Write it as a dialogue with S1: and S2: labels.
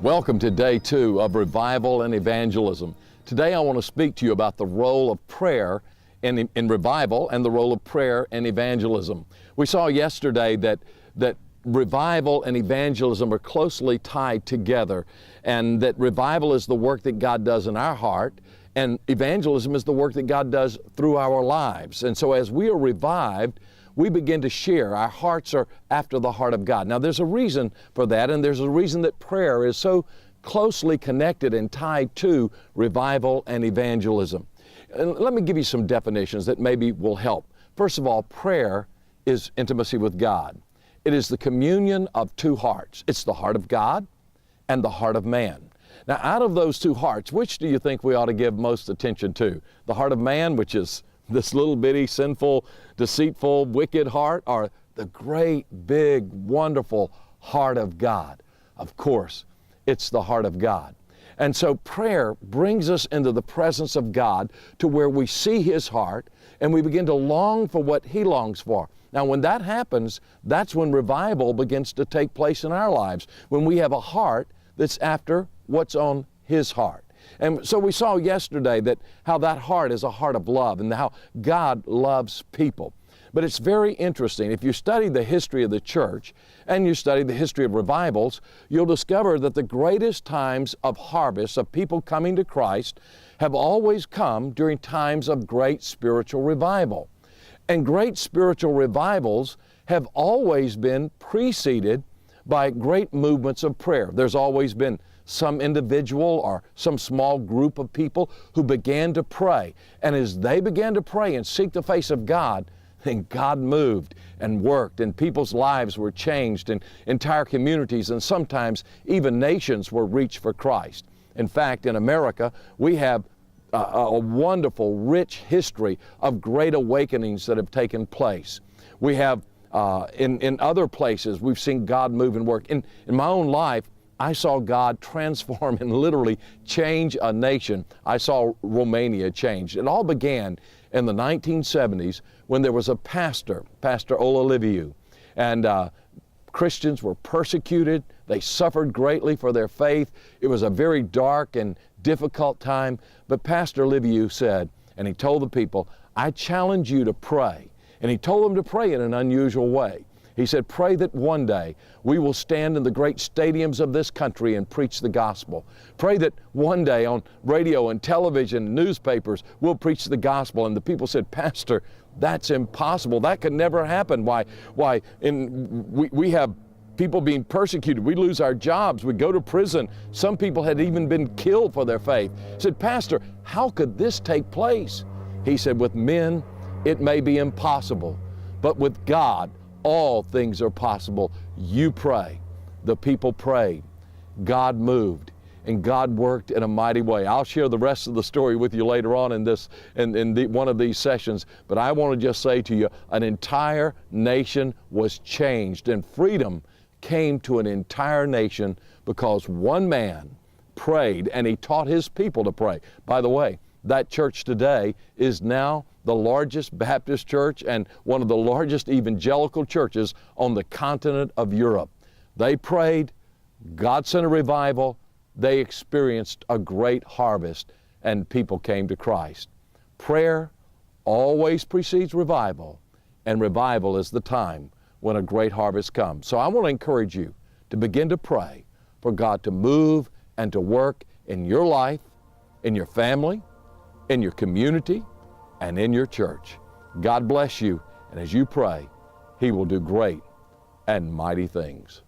S1: Welcome to day 2 of Revival and Evangelism. Today I want to speak to you about the role of prayer in revival and the role of prayer in evangelism. We saw yesterday that revival and evangelism are closely tied together, and that revival is the work that God does in our heart, and evangelism is the work that God does through our lives. And so as we are revived, we begin to share. Our hearts are after the heart of God. Now there's a reason for that, and there's a reason that prayer is so closely connected and tied to revival and evangelism. And let me give you some definitions that maybe will help. First of all, prayer is intimacy with God. It is the communion of two hearts. It's the heart of God and the heart of man. Now out of those two hearts, which do you think we ought to give most attention to? The heart of man, which is this little bitty, sinful, deceitful, wicked heart, or the great, big, wonderful heart of God? Of course, it's the heart of God. And so prayer brings us into the presence of God to where we see His heart and we begin to long for what He longs for. Now when that happens, that's when revival begins to take place in our lives, when we have a heart that's after what's on His heart. And so we saw yesterday that how that heart is a heart of love and how God loves people. But it's very interesting. If you study the history of the church and you study the history of revivals, you'll discover that the greatest times of harvest, of people coming to Christ, have always come during times of great spiritual revival. And great spiritual revivals have always been preceded by great movements of prayer. There's always been some individual or some small group of people who began to pray. And as they began to pray and seek the face of God, then God moved and worked, and people's lives were changed, and entire communities and sometimes even nations were reached for Christ. In fact, in America, we have a wonderful, rich history of great awakenings that have taken place. We have, in other places, we've seen God move and work. In my own life, I saw God transform and literally change a nation. I saw Romania change. It all began in the 1970s when there was a pastor, Pastor Ololiviu, and Christians were persecuted. They suffered greatly for their faith. It was a very dark and difficult time, but Pastor Liviu said, and he told the people, I challenge you to pray. And he told them to pray in an unusual way. He said, pray that one day we will stand in the great stadiums of this country and preach the gospel. Pray that one day on radio and television and newspapers we'll preach the gospel. And the people said, Pastor, that's impossible. That could never happen. Why? We have people being persecuted. We lose our jobs. We go to prison. Some people had even been killed for their faith. He said, Pastor, how could this take place? He said, with men, it may be impossible, but with God, all things are possible. You pray. The people prayed. God moved, and God worked in a mighty way. I'll share the rest of the story with you later on in one of these sessions, but I want to just say to you, an entire nation was changed, and freedom came to an entire nation because one man prayed, and he taught his people to pray. By the way, that church today is now the largest Baptist church and one of the largest evangelical churches on the continent of Europe. They prayed, God sent a revival, they experienced a great harvest, and people came to Christ. Prayer always precedes revival, and revival is the time when a great harvest comes. So I want to encourage you to begin to pray for God to move and to work in your life, in your family, in your community, and in your church. God bless you, and as you pray, He will do great and mighty things.